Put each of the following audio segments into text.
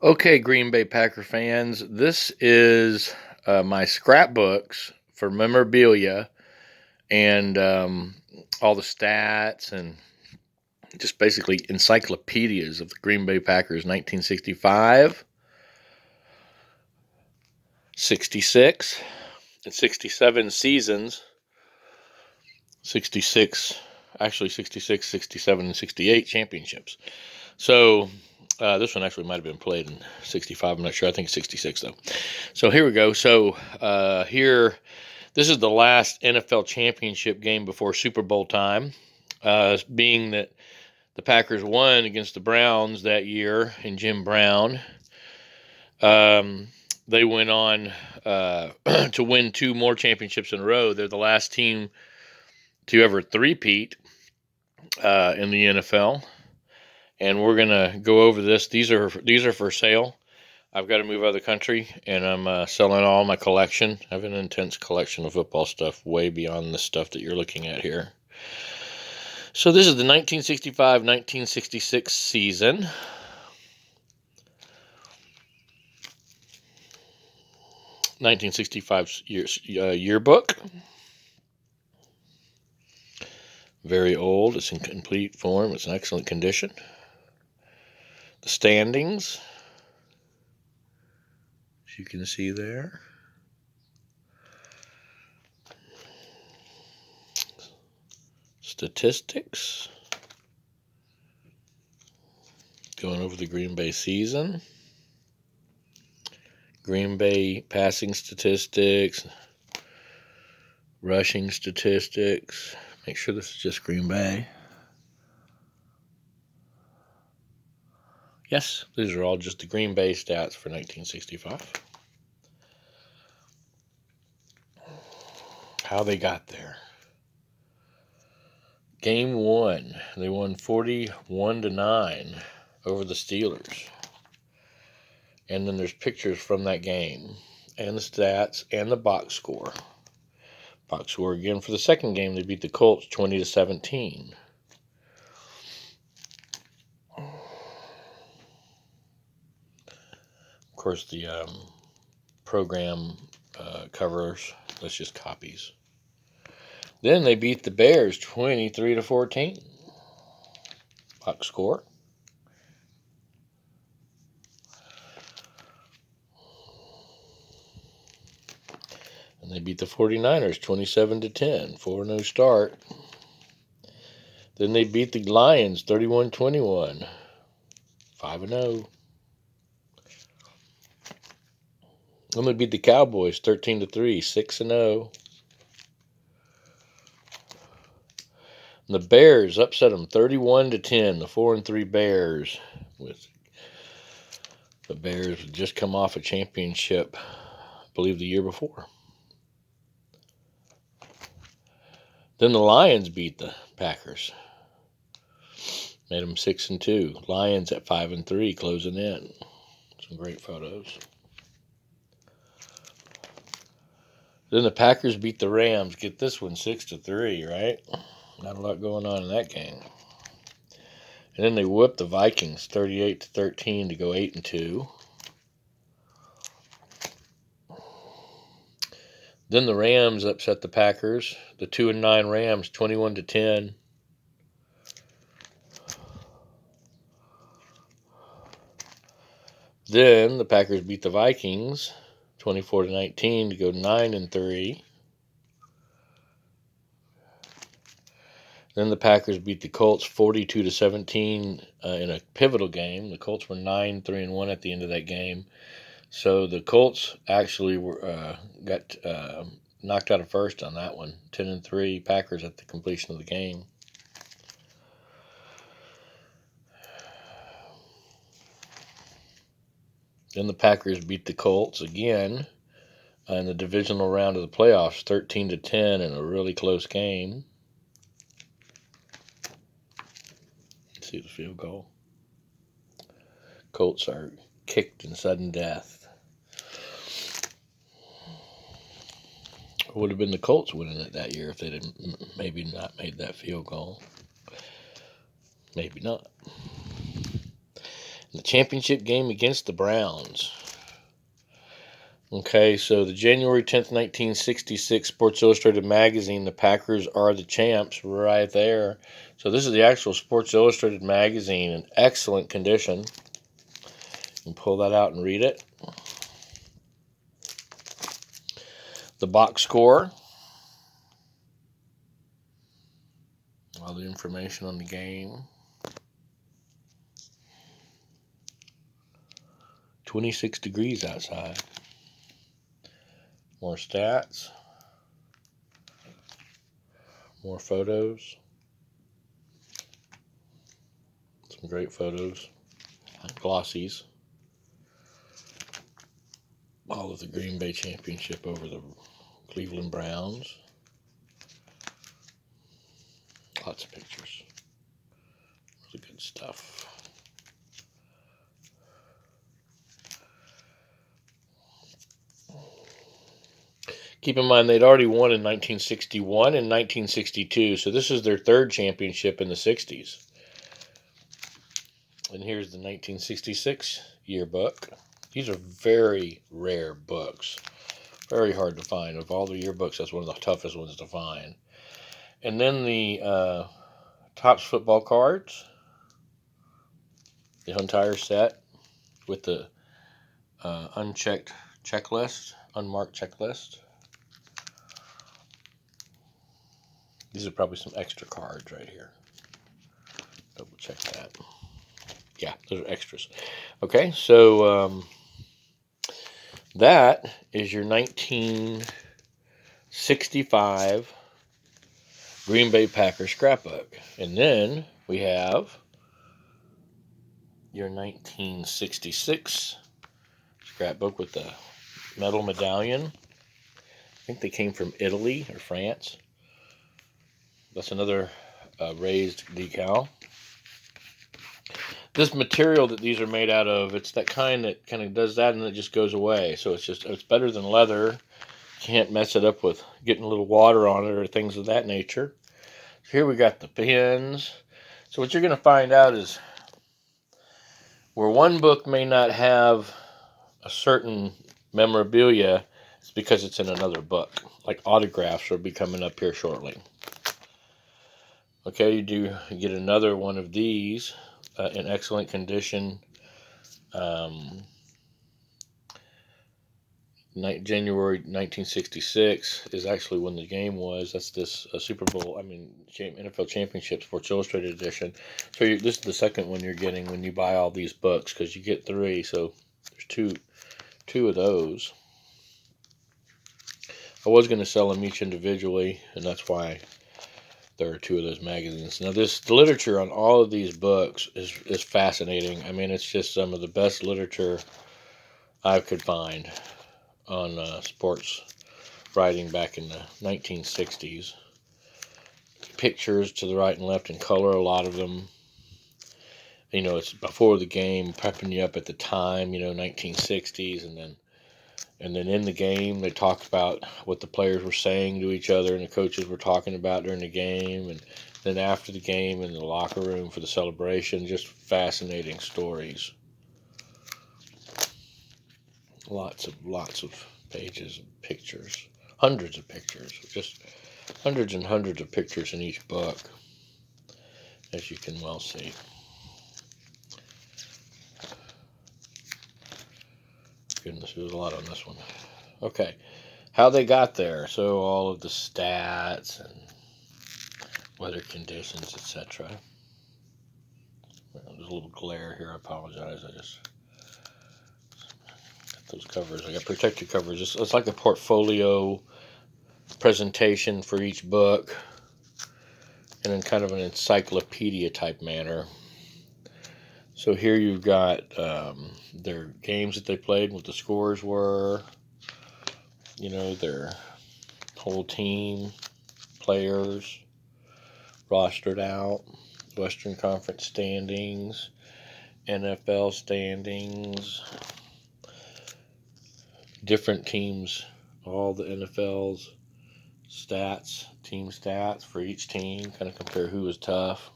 Okay, Green Bay Packer fans, this is my scrapbooks for memorabilia and all the stats and just basically encyclopedias of the Green Bay Packers 1965, 66, and 67 seasons. 66, 67, and 68 championships. So this one actually might have been played in 65. I'm not sure. I think 66, though. So here we go. So this is the last NFL championship game before Super Bowl time, being that the Packers won against the Browns that year in Jim Brown. They went on to win 2 more championships in a row. They're the last team to ever three-peat in the NFL. And we're gonna go over this. These are for sale. I've got to move out of the country, and I'm selling all my collection. I have an intense collection of football stuff, way beyond the stuff that you're looking at here. So this is the 1965-1966 season. Yearbook. Very old. It's in complete form. It's in excellent condition. The standings, as you can see there. Statistics. Going over the Green Bay season. Green Bay passing statistics. Rushing statistics. Make sure this is just Green Bay. Yes, these are all just the Green Bay stats for 1965. How they got there. Game 1, they won 41-9 over the Steelers. And then there's pictures from that game, and the stats, and the box score. Box score again for the second game, they beat the Colts 20-17. Of course, the program covers, that's just copies. Then they beat the Bears 23-14. Box score. And they beat the 49ers 27-10. 4-0 start. Then they beat the Lions 31-21. 5-0. Then they beat the Cowboys 13-3. 6-0. The Bears upset them 31-10. The 4-3 Bears. With the Bears had just come off a championship, I believe, the year before. Then the Lions beat the Packers. Made them 6-2. Lions at 5-3, closing in. Some great photos. Then the Packers beat the Rams. Get this one, 6-3, right? Not a lot going on in that game. And then they whipped the Vikings 38-13 to go 8-2. Then the Rams upset the Packers. The 2-9 Rams 21-10. Then the Packers beat the Vikings 24-19 to go 9-3. Then the Packers beat the Colts 42-17 in a pivotal game. The Colts were 9-3-1 at the end of that game. So the Colts actually got knocked out of first on that one. 10-3 Packers at the completion of the game. Then the Packers beat the Colts again in the divisional round of the playoffs, 13-10 in a really close game. Let's see the field goal. Colts are kicked in sudden death. It would have been the Colts winning it that year if they didn't maybe not made that field goal. Maybe not. In the championship game against the Browns. Okay, so the January 10th, 1966 Sports Illustrated magazine, the Packers are the champs, right there. So this is the actual Sports Illustrated magazine in excellent condition. You can pull that out and read it. The box score. All the information on the game. 26 degrees outside. More stats. More photos. Some great photos. Glossies. All of the Green Bay Championship over the Cleveland Browns. Lots of pictures. Really good stuff. Keep in mind, they'd already won in 1961 and 1962, so this is their third championship in the 60s. And here's the 1966 yearbook. These are very rare books. Very hard to find. Of all the yearbooks, that's one of the toughest ones to find. And then the Topps football cards. The entire set with the unchecked checklist, unmarked checklist. These are probably some extra cards right here. Double check that. Yeah, those are extras. Okay, so that is your 1965 Green Bay Packers scrapbook. And then we have your 1966 scrapbook with the metal medallion. I think they came from Italy or France. That's another raised decal. This material that these are made out of, it's that kind that kind of does that and it just goes away. So it's better than leather. Can't mess it up with getting a little water on it or things of that nature. So here we got the pins. So what you're going to find out is where one book may not have a certain memorabilia, it's because it's in another book. Like autographs will be coming up here shortly. Okay, you get another one of these in excellent condition. January 1966 is actually when the game was. That's this Super Bowl, NFL Championship Sports Illustrated edition. So this is the second one you're getting when you buy all these books, because you get 3. So there's two of those. I was going to sell them each individually, and that's why there are 2 of those magazines. Now, the literature on all of these books is fascinating. I mean, it's just some of the best literature I could find on sports writing back in the 1960s. Pictures to the right and left in color, a lot of them. You know, it's before the game, prepping you up at the time, 1960s, and then in the game, they talked about what the players were saying to each other and the coaches were talking about during the game, and then after the game in the locker room for the celebration. Just fascinating stories. Lots of pages and pictures. Hundreds of pictures. Just hundreds and hundreds of pictures in each book, as you can well see. Goodness, there's a lot on this one. Okay, how they got there. So all of the stats and weather conditions, etc. There's a little glare here. I apologize. I just got those covers. I got protected covers. It's like a portfolio presentation for each book, and in kind of an encyclopedia type manner. So here you've got their games that they played, what the scores were, their whole team, players, rostered out, Western Conference standings, NFL standings, different teams, all the NFL's stats, team stats for each team, kind of compare who was tough.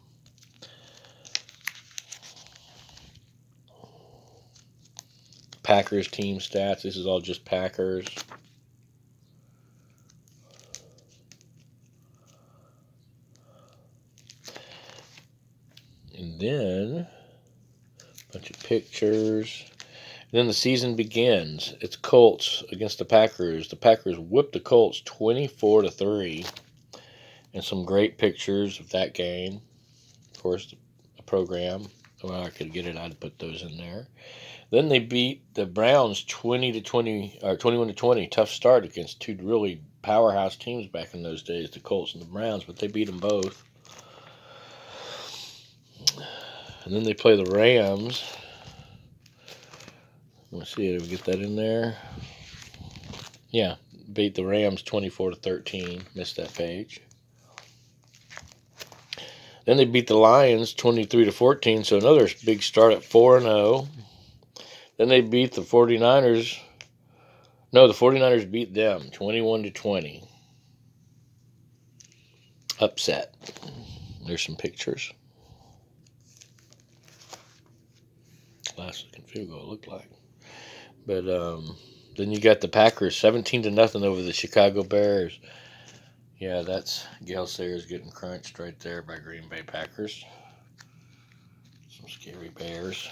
Packers team stats. This is all just Packers. And then a bunch of pictures. And then the season begins. It's Colts against the Packers. The Packers whipped the Colts 24-3. And some great pictures of that game. Of course, the program. Well, I could get it. I'd put those in there. Then they beat the Browns 20-20 or 21-20. Tough start against two really powerhouse teams back in those days, the Colts and the Browns, but they beat them both. And then they play the Rams. Let's see if we get that in there. Yeah, beat the Rams 24-13. Missed that page. Then they beat the Lions 23-14, so another big start at 4-0. Then they beat the 49ers. No, the 49ers beat them 21-20. Upset. There's some pictures. Last looking field goal looked like. But then you got the Packers 17-0 over the Chicago Bears. Yeah, that's Gale Sayers getting crunched right there by Green Bay Packers. Some scary Bears.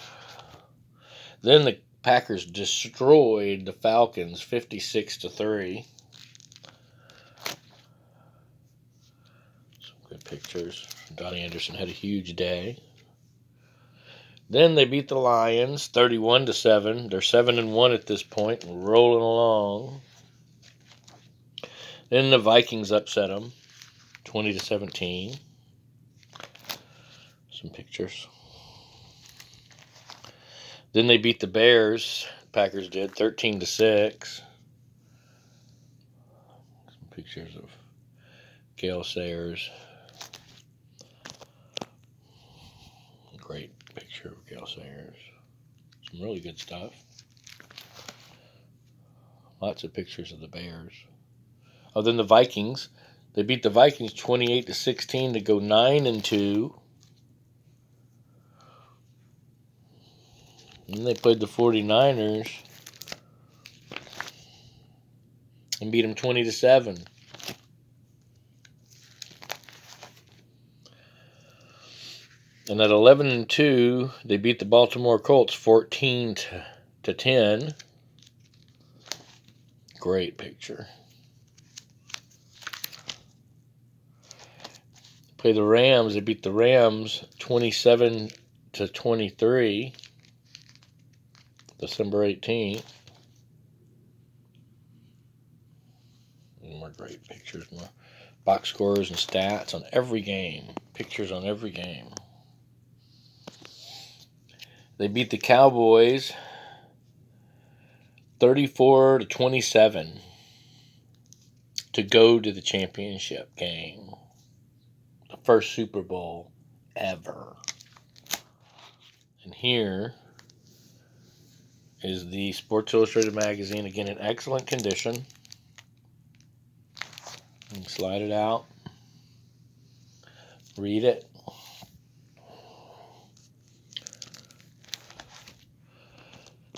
Then the Packers destroyed the Falcons 56-3. Some good pictures. Donnie Anderson had a huge day. Then they beat the Lions 31-7. They're 7-1 at this point and rolling along. Then the Vikings upset them 20-17. Some pictures. Then they beat the Bears. Packers did 13-6. Some pictures of Gale Sayers. Great picture of Gale Sayers. Some really good stuff. Lots of pictures of the Bears. Oh, then the Vikings. They beat the Vikings 28-16 to go 9-2. And they played the 49ers and beat them 20-7. And at 11-2, they beat the Baltimore Colts 14-10. Great picture. Play the Rams. They beat the Rams 27-23. December 18th. More great pictures. More box scores and stats on every game. Pictures on every game. They beat the Cowboys 34-27 to go to the championship game. The first Super Bowl ever. And here is the Sports Illustrated magazine, again in excellent condition. You can slide it out, read it.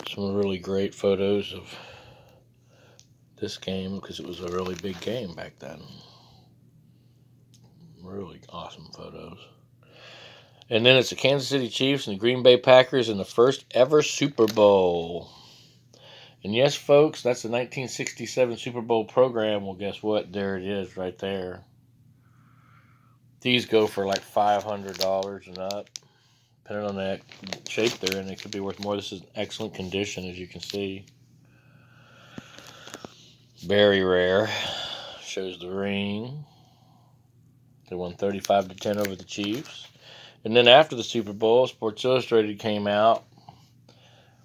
Some really great photos of this game because it was a really big game back then. Really awesome photos. And then it's the Kansas City Chiefs and the Green Bay Packers in the first ever Super Bowl. And yes, folks, that's the 1967 Super Bowl program. Well, guess what? There it is right there. These go for like $500 and up. Depending on that shape they're in, it could be worth more. This is in excellent condition, as you can see. Very rare. Shows the ring. They won 35-10 over the Chiefs. And then after the Super Bowl, Sports Illustrated came out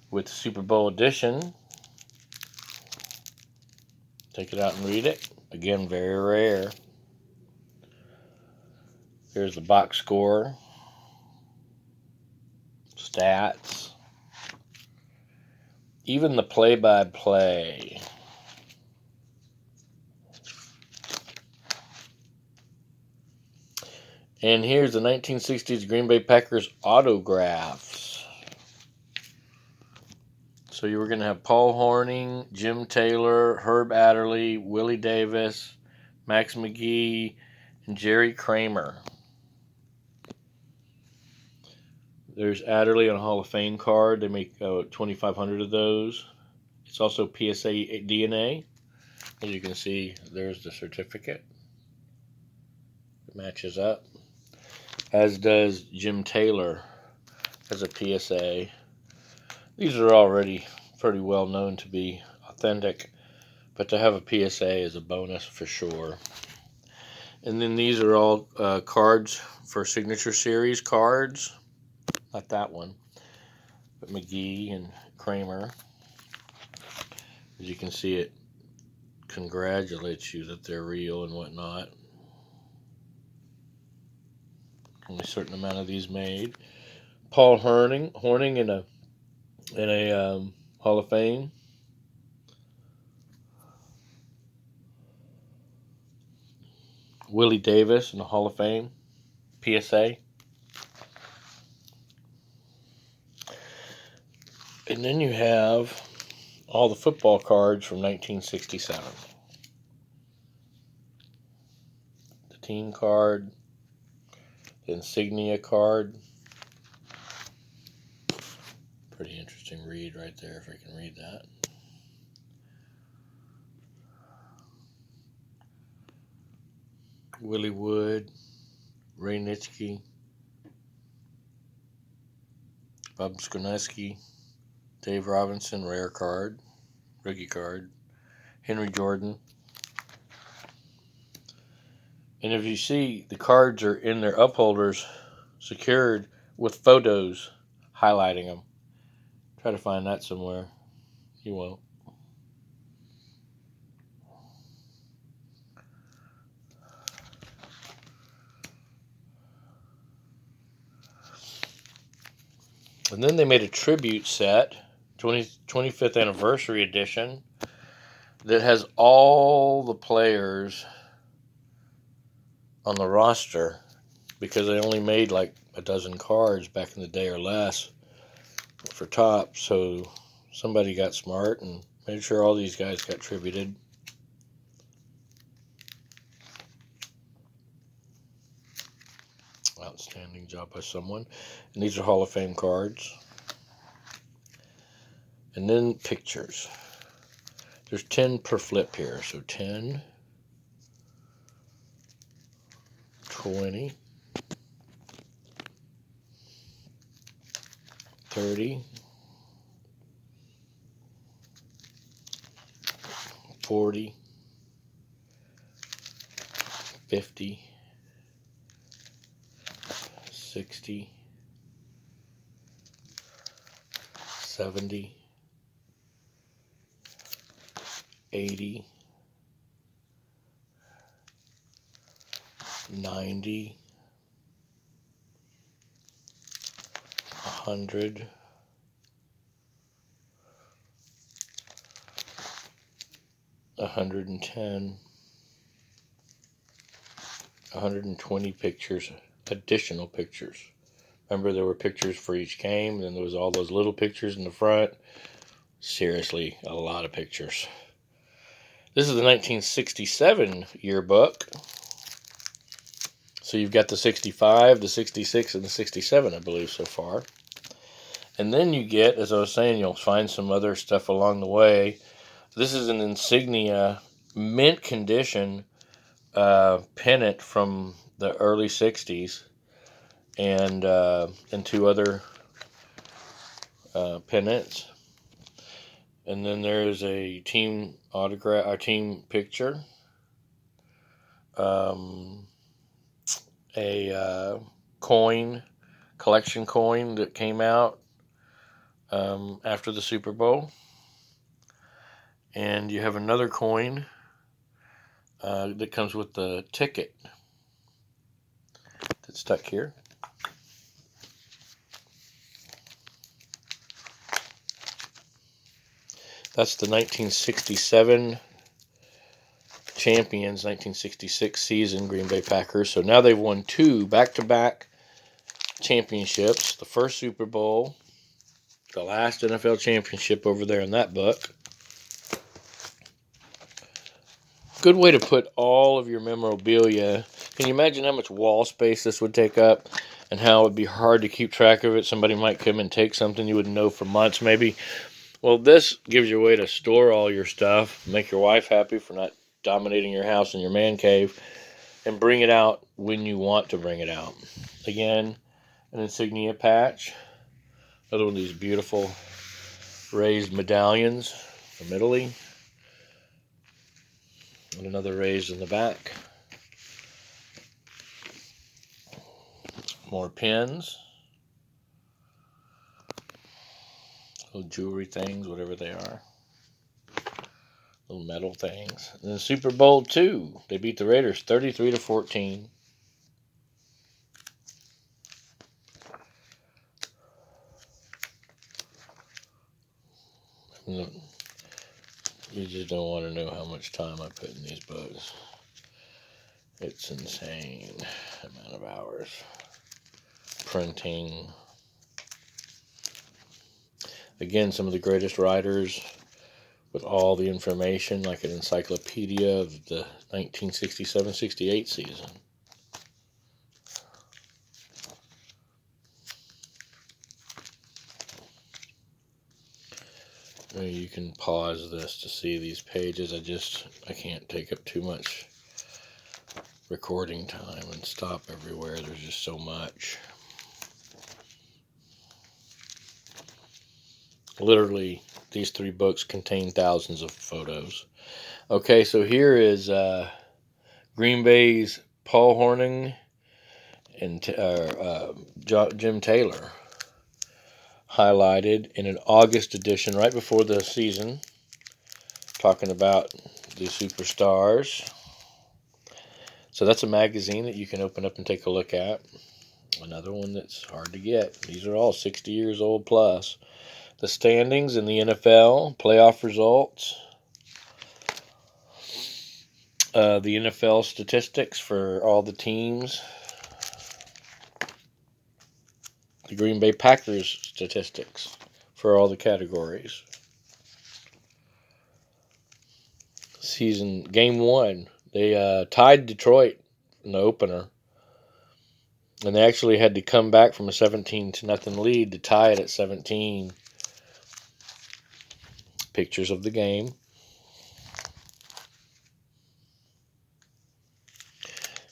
with the Super Bowl edition. Take it out and read it. Again, very rare. Here's the box score. Stats. Even the play-by-play. And here's the 1960s Green Bay Packers autographs. So you were going to have Paul Hornung, Jim Taylor, Herb Adderley, Willie Davis, Max McGee, and Jerry Kramer. There's Adderley on a Hall of Fame card. They make 2,500 of those. It's also PSA DNA. As you can see, there's the certificate. It matches up. As does Jim Taylor as a PSA. These are already pretty well known to be authentic, but to have a PSA is a bonus for sure. And then these are all cards for Signature Series cards. Not that one, but McGee and Kramer. As you can see, it congratulates you that they're real and whatnot. Only a certain amount of these made. Paul Hornung in a Hall of Fame. Willie Davis in the Hall of Fame. PSA. And then you have all the football cards from 1967. The team card. The insignia card. Pretty interesting read right there, if I can read that. Willie Wood, Ray Nitschke, Bob Skoneski, Dave Robinson, rare card, rookie card, Henry Jordan. And if you see, the cards are in their upholders, secured with photos highlighting them. Try to find that somewhere. You won't. And then they made a tribute set, 25th anniversary edition, that has all the players on the roster, because they only made like a dozen cards back in the day or less for top. So somebody got smart and made sure all these guys got tributed. Outstanding job by someone. And these are Hall of Fame cards. And then pictures. There's 10 per flip here. So 10, 20, 30, 40, 50, 60, 70, 80, 90, 100, 110, 120 pictures, additional pictures. Remember, there were pictures for each game, and then there was all those little pictures in the front. Seriously, a lot of pictures. This is the 1967 yearbook. So you've got the 65, the 66, and the 67, I believe, so far. And then you get, as I was saying, you'll find some other stuff along the way. This is an insignia, mint condition pennant from the early 60s, and two other pennants. And then there's a team autograph, a team picture, a collection coin that came out after the Super Bowl. And you have another coin that comes with the ticket that's stuck here. That's the 1967 champions, 1966 season Green Bay Packers. So now they've won 2 back-to-back championships. The first Super Bowl The last NFL championship over there in that book. Good way to put all of your memorabilia. Can you imagine how much wall space this would take up and how it would be hard to keep track of it? Somebody might come and take something you wouldn't know for months maybe. Well, this gives you a way to store all your stuff, make your wife happy for not dominating your house and your man cave, and bring it out when you want to bring it out. Again, an insignia patch. Another one of these beautiful raised medallions from Italy. And another raised in the back. More pins. Little jewelry things, whatever they are. Little metal things. And then Super Bowl II. They beat the Raiders 33-14. You just don't want to know how much time I put in these books. It's insane amount of hours. Printing. Again, some of the greatest writers with all the information, like an encyclopedia of the 1967-68 season. You can pause this to see these pages. I can't take up too much recording time and stop everywhere. There's just so much. Literally, these 3 books contain thousands of photos. Okay, so here is Green Bay's Paul Hornung and Jim Taylor, highlighted in an August edition right before the season, talking about the superstars. So that's a magazine that you can open up and take a look at. Another one that's hard to get. These are all 60 years old plus. The standings in the NFL, playoff results, the NFL statistics for all the teams, the Green Bay Packers statistics for all the categories. Season game 1, they tied Detroit in the opener, and they actually had to come back from a 17-0 lead to tie it at 17. Pictures of the game.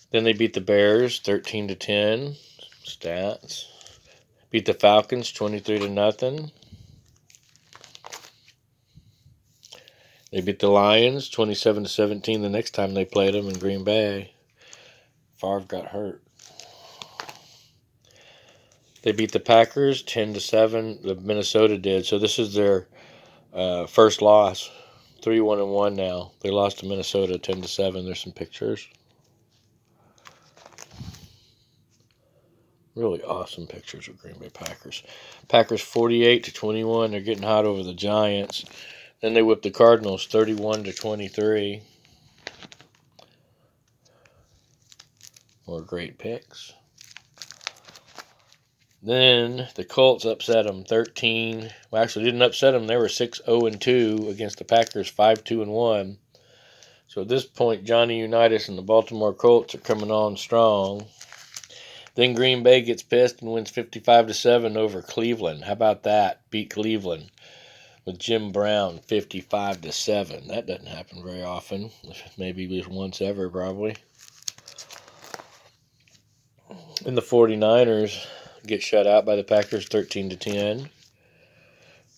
Then they beat the Bears 13-10. Stats. Beat the Falcons 23-0. They beat the Lions 27-17 the next time they played them in Green Bay. Favre got hurt. They beat the Packers 10-7. The Minnesota did. So this is their first loss. 3-1-1 now. They lost to Minnesota 10-7. There's some pictures. Really awesome pictures of Green Bay Packers. Packers 48-21. They're getting hot over the Giants. Then they whipped the Cardinals 31-23. More great picks. Then the Colts upset them 13. Well, actually, didn't upset them. They were 6-0-2 against the Packers 5-2-1. So at this point, Johnny Unitas and the Baltimore Colts are coming on strong. Then Green Bay gets pissed and wins 55-7 over Cleveland. How about that? Beat Cleveland with Jim Brown 55-7. That doesn't happen very often. Maybe just once ever, probably. And the 49ers get shut out by the Packers 13-10.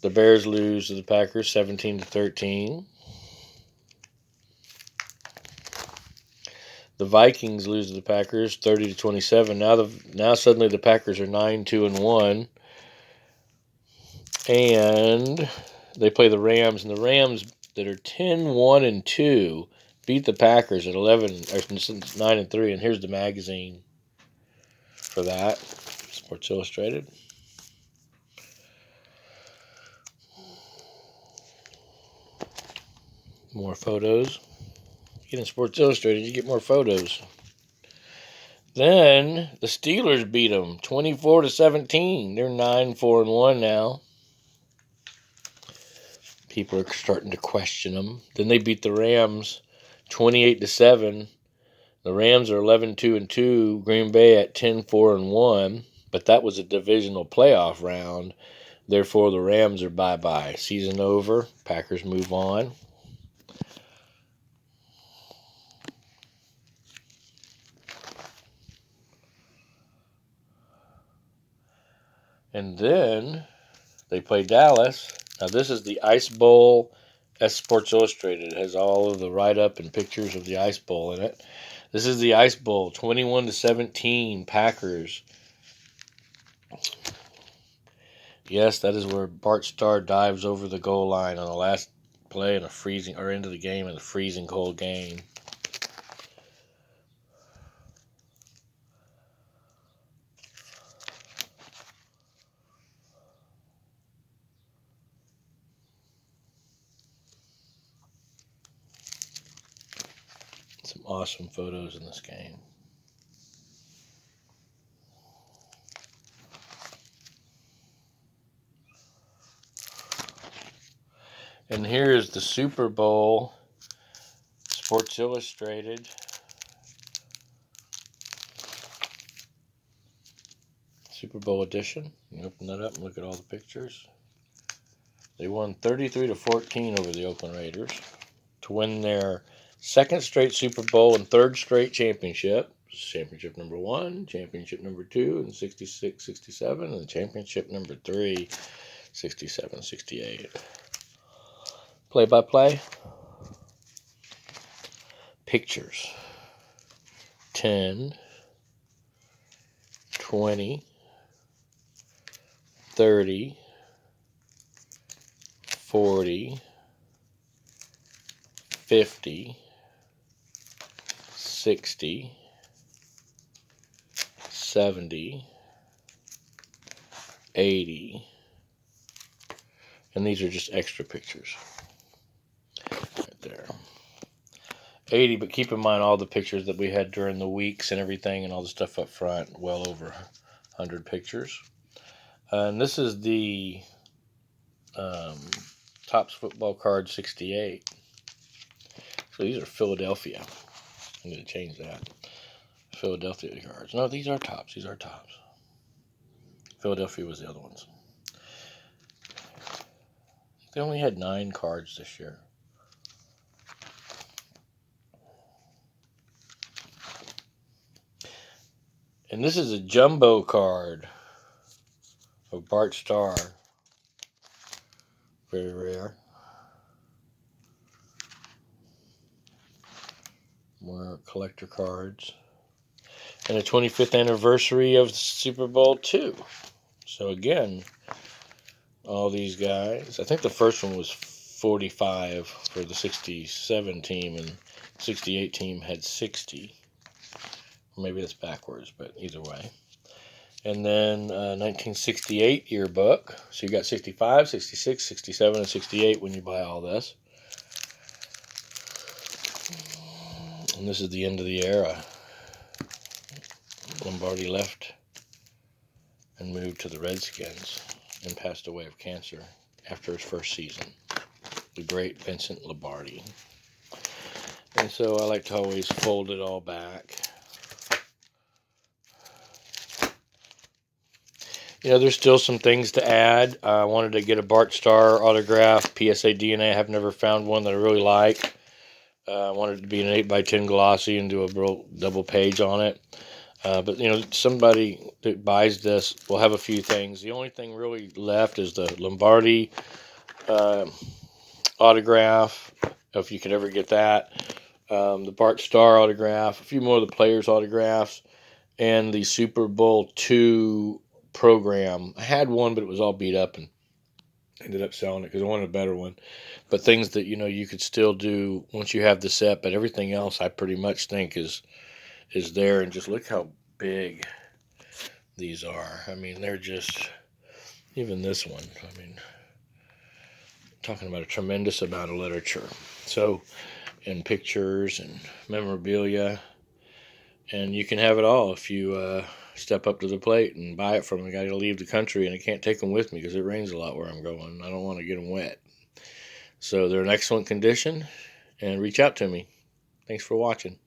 The Bears lose to the Packers 17-13. The Vikings lose to the Packers 30-27. Now suddenly the Packers are 9-2-1. And they play the Rams, and the Rams that are 10-1-2 beat the Packers at 9-3. And here's the magazine for that. Sports Illustrated. More photos. Get in Sports Illustrated, you get more photos. Then the Steelers beat them 24-17. They're 9-4-1 now. People are starting to question them. Then they beat the Rams 28-7. The Rams are 11-2-2. Green Bay at 10-4-1. But that was a divisional playoff round. Therefore, the Rams are bye-bye. Season over. Packers move on. And then they play Dallas. Now, this is the Ice Bowl. S Sports Illustrated. It has all of the write-up and pictures of the Ice Bowl in it. This is the Ice Bowl. 21-17 Packers. Yes, that is where Bart Starr dives over the goal line on the last play in a freezing, or into the game in a freezing cold game. Some awesome photos in this game. And here is the Super Bowl, Sports Illustrated. Super Bowl edition. You open that up and look at all the pictures. They won 33-14 over the Oakland Raiders to win their second straight Super Bowl and third straight championship. Championship number 1, championship number 2 in 66-67, and championship number 3, 67-68. Play-by-play. Pictures. 10, 20, 30, 40, 50, 60, 70, 80, and these are just extra pictures. Right there. 80, but keep in mind all the pictures that we had during the weeks and everything and all the stuff up front, well over 100 pictures. And this is the Topps Football Card 68. So these are Philadelphia. I'm going to change that. Philadelphia cards. No, these are Topps. These are Topps. Philadelphia was the other ones. They only had 9 cards this year. And this is a jumbo card of Bart Starr. Very rare. More collector cards. And the 25th anniversary of Super Bowl II. So again, all these guys. I think the first one was 45 for the 67 team, and 68 team had 60. Maybe that's backwards, but either way. And then 1968 yearbook. So you got 65, 66, 67, and 68 when you buy all this. And this is the end of the era. Lombardi left and moved to the Redskins and passed away of cancer after his first season. The great Vincent Lombardi. And so I like to always fold it all back. You know, there's still some things to add. I wanted to get a Bart Starr autograph, PSA DNA. I have never found one that I really like. I wanted it to be an 8x10 glossy and do a real double page on it. But, you know, somebody that buys this will have a few things. The only thing really left is the Lombardi autograph, if you could ever get that. The Bart Starr autograph, a few more of the players' autographs, and the Super Bowl II program. I had one, but it was all beat up and ended up selling it because I wanted a better one. But things that, you know, you could still do once you have the set, but everything else I pretty much think is there. And just look how big these are. I mean, they're just, even this one, I mean, talking about a tremendous amount of literature. So, and pictures and memorabilia. And you can have it all if you step up to the plate and buy it from them. I got to leave the country and I can't take them with me because it rains a lot where I'm going. I don't want to get them wet. So they're in excellent condition, and reach out to me. Thanks for watching.